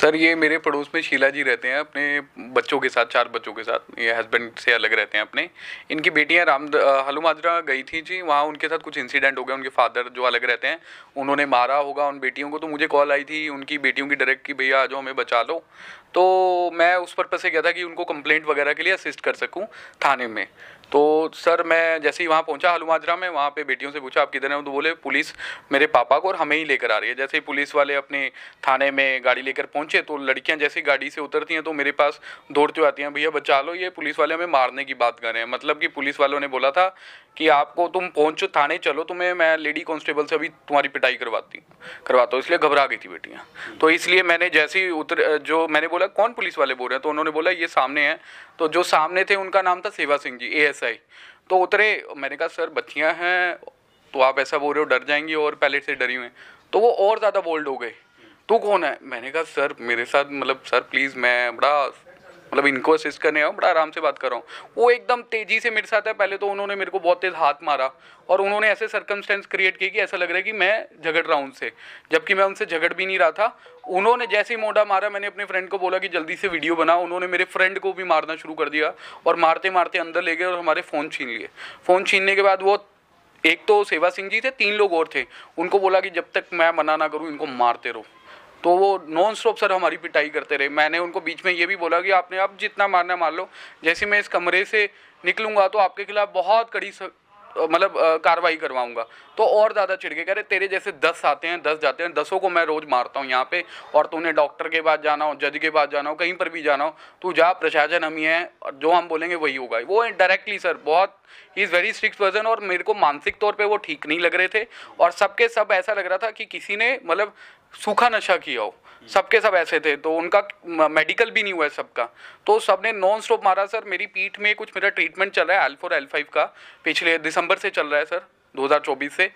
Sir ये मेरे पड़ोस में शीला जी रहते हैं अपने बच्चों के साथ, 4 बच्चों के साथ। ये हस्बैंड से अलग रहते हैं अपने। इनकी बेटियां हलूमाजरा गई थी जी, वहाँ उनके साथ कुछ इंसिडेंट हो गया। उनके फादर जो अलग रहते हैं उन्होंने मारा होगा उन बेटियों को। तो मुझे कॉल आई थी उनकी बेटियों की डायरेक्ट कि भैया आ जाओ हमें बचा लो। तो मैं उस पर्पज़ से गया था कि उनको कंप्लेंट वगैरह के लिए असिस्ट कर सकूँ थाने में। तो सर मैं जैसे ही वहाँ पहुँचा हलूमाजरा में, वहाँ पे बेटियों से पूछा आप किधर हैं, तो बोले पुलिस मेरे पापा को और हमें ही लेकर आ रही है। जैसे ही पुलिस वाले अपने थाने में गाड़ी लेकर पहुँचे तो लड़कियाँ जैसे गाड़ी से उतरती हैं तो मेरे पास दौड़ते आती हैं, भैया बचा लो, ये पुलिस वाले हमें मारने की बात कर रहे हैं। मतलब कि पुलिस वालों ने बोला था कि आपको तुम पहुँचो थाने चलो, तुम्हें मैं लेडी कांस्टेबल से अभी तुम्हारी पिटाई करवाता हूँ। इसलिए घबरा गई थी बेटियाँ। तो इसलिए मैंने जैसे ही जो मैंने बोला कौन पुलिस वाले बोल रहे हैं, तो उन्होंने बोला ये सामने हैं। तो जो सामने थे उनका नाम था सेवा सिंह जी, ASI। तो उतरे, मैंने कहा सर बच्चियाँ हैं तो आप ऐसा बोल रहे हो, डर जाएंगी और पहले से डरी हुई हैं। तो वो और ज़्यादा बोल्ड हो गए, तू कौन है? मैंने कहा सर मेरे साथ मतलब सर प्लीज़, मैं बड़ा मतलब इनको असिस्ट करने आया हूँ, बड़ा आराम से बात कर रहा हूँ। वो एकदम तेज़ी से मेरे साथ है। पहले तो उन्होंने मेरे को बहुत तेज़ हाथ मारा और उन्होंने ऐसे सर्कमस्टेंस क्रिएट किए कि ऐसा लग रहा है कि मैं झगड़ रहा हूँ उनसे, जबकि मैं उनसे झगड़ भी नहीं रहा था। उन्होंने जैसे ही मोड़ा मारा, मैंने अपने फ्रेंड को बोला कि जल्दी से वीडियो बना। उन्होंने मेरे फ्रेंड को भी मारना शुरू कर दिया और मारते मारते अंदर ले गए और हमारे फ़ोन छीन लिए। फ़ोन छीनने के बाद वो एक तो सेवा सिंह जी थे, 3 लोग और थे, उनको बोला कि जब तक मैं मना ना करूँ इनको मारते रहो। तो वो नॉन स्टॉप सर हमारी पिटाई करते रहे। मैंने उनको बीच में ये भी बोला कि आपने अब जितना मारना मार लो, जैसे मैं इस कमरे से निकलूंगा तो आपके खिलाफ बहुत कड़ी मतलब कार्रवाई करवाऊंगा। तो और ज़्यादा चिढ़ के कह रहे तेरे जैसे 10 आते हैं 10 जाते हैं, 10 को मैं रोज़ मारता हूँ यहाँ पे, और तूने डॉक्टर के पास जाना हो, जज के पास जाना हो, कहीं पर भी जाना हो, तू जा, प्रशासन हम ही है और जो हम बोलेंगे वही होगा। वो डायरेक्टली सर बहुत he is very strict person, और मेरे को मानसिक तौर पे वो ठीक नहीं लग रहे थे। और सबके सब ऐसा लग रहा था कि किसी ने मतलब सूखा नशा किया हो, सबके सब ऐसे थे। तो उनका मेडिकल भी नहीं हुआ है सबका, तो सबने नॉन स्टॉप मारा सर। मेरी पीठ में कुछ मेरा ट्रीटमेंट चल रहा है L4 L5 का, पिछले दिसंबर से चल रहा है सर, 2024 से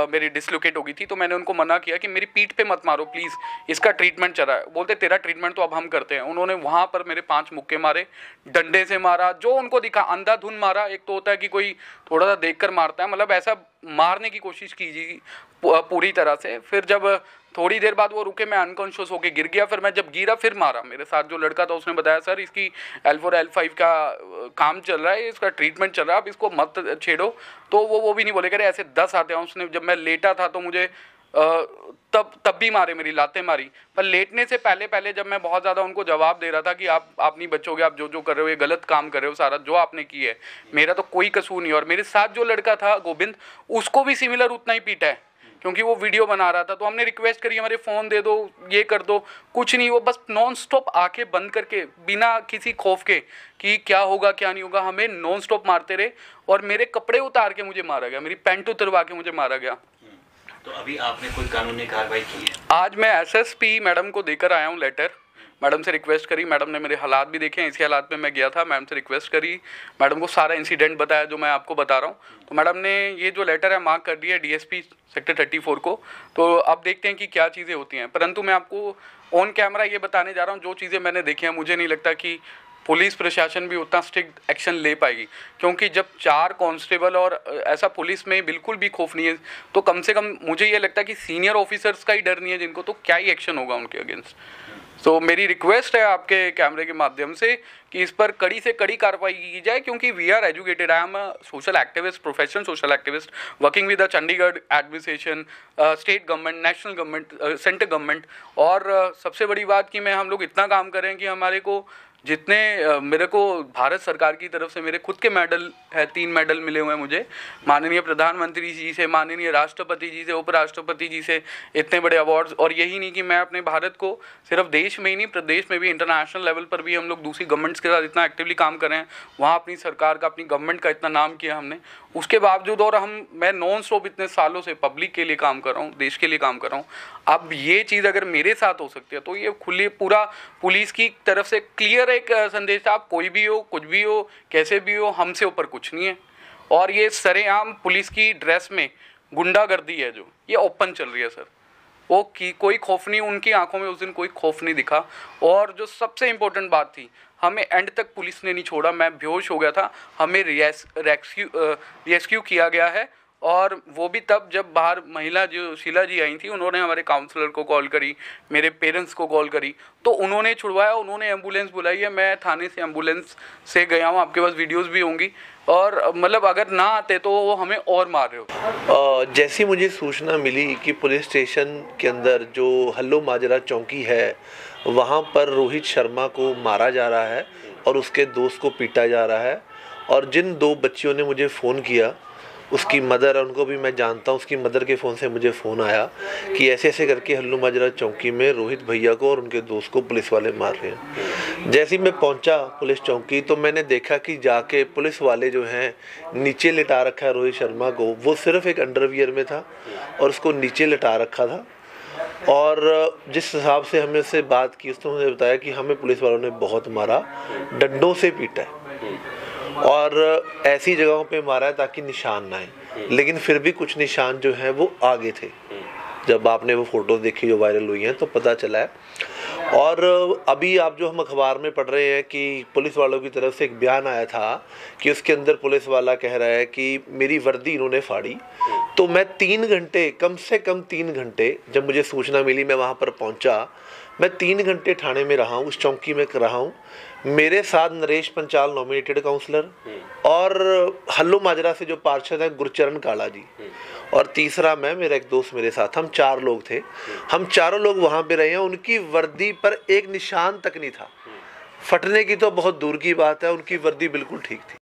मेरी डिसलोकेट हो गई थी। तो मैंने उनको मना किया कि मेरी पीठ पे मत मारो प्लीज़, इसका ट्रीटमेंट चल रहा है। बोलते तेरा ट्रीटमेंट तो अब हम करते हैं। उन्होंने वहाँ पर मेरे 5 मुक्के मारे, डंडे से मारा, जो उनको दिखा, अंधाधुन मारा। एक तो होता है कि कोई थोड़ा सा देख कर मारता है, मतलब ऐसा मारने की कोशिश कीजिए पूरी तरह से। फिर जब थोड़ी देर बाद वो रुके, मैं अनकॉन्शियस होकर गिर गया। फिर मैं जब गिरा फिर मारा। मेरे साथ जो लड़का था उसने बताया सर इसकी L4 L5 का काम चल रहा है, इसका ट्रीटमेंट चल रहा है, आप इसको मत छेड़ो। तो वो भी नहीं बोले, कह रहे ऐसे 10 आते हैं। उसने जब मैं लेटा था तो मुझे तब भी मारे, मेरी लातें मारी। पर लेटने से पहले जब मैं बहुत ज़्यादा उनको जवाब दे रहा था कि आप नहीं बचोगे, आप जो कर रहे हो ये गलत काम कर रहे हो, सारा जो आपने की है, मेरा तो कोई कसूर नहीं। और मेरे साथ जो लड़का था गोविंद, उसको भी सिमिलर उतना ही पीटा है, क्योंकि वो वीडियो बना रहा था। तो हमने रिक्वेस्ट करी हमारे फ़ोन दे दो, ये कर दो, कुछ नहीं। वो बस नॉन स्टॉप आंखें बंद करके बिना किसी खौफ के कि क्या होगा क्या नहीं होगा, हमें नॉन स्टॉप मारते रहे। और मेरे कपड़े उतार के मुझे मारा गया, मेरी पैंट उतरवा के मुझे मारा गया। तो अभी आपने कोई कानूनी कार्रवाई की है? आज मैं SSP मैडम को देकर आया हूँ लेटर। मैडम से रिक्वेस्ट करी, मैडम ने मेरे हालात भी देखे हैं, इसी हालात में मैं गया था। मैडम से रिक्वेस्ट करी, मैडम को सारा इंसिडेंट बताया जो मैं आपको बता रहा हूँ। तो मैडम ने ये जो लेटर है मार्क कर दिया है DSP सेक्टर 34 को। तो अब देखते हैं कि क्या चीज़ें होती हैं। परंतु मैं आपको ऑन कैमरा ये बताने जा रहा हूँ जो चीज़ें मैंने देखी हैं। मुझे नहीं लगता कि पुलिस प्रशासन भी उतना स्ट्रिक्ट एक्शन ले पाएगी, क्योंकि जब 4 कांस्टेबल और ऐसा पुलिस में बिल्कुल भी खौफ नहीं है, तो कम से कम मुझे ये लगता है कि सीनियर ऑफिसर्स का ही डर नहीं है जिनको, तो क्या ही एक्शन होगा उनके अगेंस्ट। तो मेरी रिक्वेस्ट है आपके कैमरे के माध्यम से कि इस पर कड़ी से कड़ी कार्रवाई की जाए, क्योंकि we are educated. I am a social activist, professional social activist, working with the Chandigarh administration, state government, national government, central government. और सबसे बड़ी बात कि हम लोग इतना काम कर रहे हैं कि हमारे को जितने मेरे को भारत सरकार की तरफ से मेरे खुद के मेडल है, 3 मेडल मिले हुए हैं मुझे, माननीय प्रधानमंत्री जी से, माननीय राष्ट्रपति जी से, उपराष्ट्रपति जी से, इतने बड़े अवार्ड्स। और यही नहीं कि मैं अपने भारत को सिर्फ देश में ही नहीं, प्रदेश में भी, इंटरनेशनल लेवल पर भी हम लोग दूसरी गवर्नमेंट्स के साथ इतना एक्टिवली काम कर रहे हैं। वहाँ अपनी सरकार का, अपनी गवर्नमेंट का इतना नाम किया हमने, उसके बावजूद। और मैं नॉन स्टॉप इतने सालों से पब्लिक के लिए काम कर रहा हूँ, देश के लिए काम कर रहा हूँ। अब ये चीज़ अगर मेरे साथ हो सकती है तो ये खुली पूरा पुलिस की तरफ से क्लियर एक संदेश था, आप कोई भी हो, कुछ भी हो, कैसे भी हो, हमसे ऊपर कुछ नहीं है। और ये सरेआम पुलिस की ड्रेस में गुंडागर्दी है जो ये ओपन चल रही है सर, वो की कोई खौफ नहीं, उनकी आंखों में उस दिन कोई खौफ नहीं दिखा। और जो सबसे इम्पोर्टेंट बात थी, हमें एंड तक पुलिस ने नहीं छोड़ा। मैं बेहोश हो गया था, हमें रेस्क्यू किया गया है और वो भी तब जब बाहर महिला जो शीला जी आई थी, उन्होंने हमारे काउंसलर को कॉल करी, मेरे पेरेंट्स को कॉल करी, तो उन्होंने छुड़वाया, उन्होंने एम्बुलेंस बुलाई है। मैं थाने से एम्बुलेंस से गया हूँ, आपके पास वीडियोस भी होंगी। और मतलब अगर ना आते तो वो हमें और मार रहे हो। जैसी मुझे सूचना मिली कि पुलिस स्टेशन के अंदर जो हल्लो माजरा चौकी है, वहाँ पर रोहित शर्मा को मारा जा रहा है और उसके दोस्त को पीटा जा रहा है। और जिन 2 बच्चियों ने मुझे फ़ोन किया, उसकी मदर, उनको भी मैं जानता हूँ, उसकी मदर के फ़ोन से मुझे फ़ोन आया कि ऐसे ऐसे करके हल्लो माजरा चौकी में रोहित भैया को और उनके दोस्त को पुलिस वाले मार रहे हैं। जैसे ही मैं पहुँचा पुलिस चौकी, तो मैंने देखा कि जाके पुलिस वाले जो हैं नीचे लिटा रखा है रोहित शर्मा को। वो सिर्फ एक अंडरवियर में था और उसको नीचे लिटा रखा था। और जिस हिसाब से हमें उससे बात की, उसने मुझे बताया कि हमें पुलिस वालों ने बहुत मारा, डंडों से पीटा है और ऐसी जगहों पे मारा है ताकि निशान ना आए। लेकिन फिर भी कुछ निशान जो हैं वो आगे थे। जब आपने वो फ़ोटो देखी जो वायरल हुई हैं तो पता चला है। और अभी आप जो हम अखबार में पढ़ रहे हैं कि पुलिस वालों की तरफ से एक बयान आया था कि उसके अंदर पुलिस वाला कह रहा है कि मेरी वर्दी इन्होंने फाड़ी। तो मैं 3 घंटे, कम से कम 3 घंटे, जब मुझे सूचना मिली मैं वहाँ पर पहुँचा, मैं 3 घंटे थाने में रहा हूँ, उस चौकी में रहा हूँ। मेरे साथ नरेश पंचाल नॉमिनेटेड काउंसलर और हल्लो माजरा से जो पार्षद है गुरचरण काला जी, और तीसरा मैं, मेरा एक दोस्त मेरे साथ, हम 4 लोग थे। हम चारों लोग वहाँ पे रहे हैं। उनकी वर्दी पर एक निशान तक नहीं था। फटने की तो बहुत दूर की बात है, उनकी वर्दी बिल्कुल ठीक थी।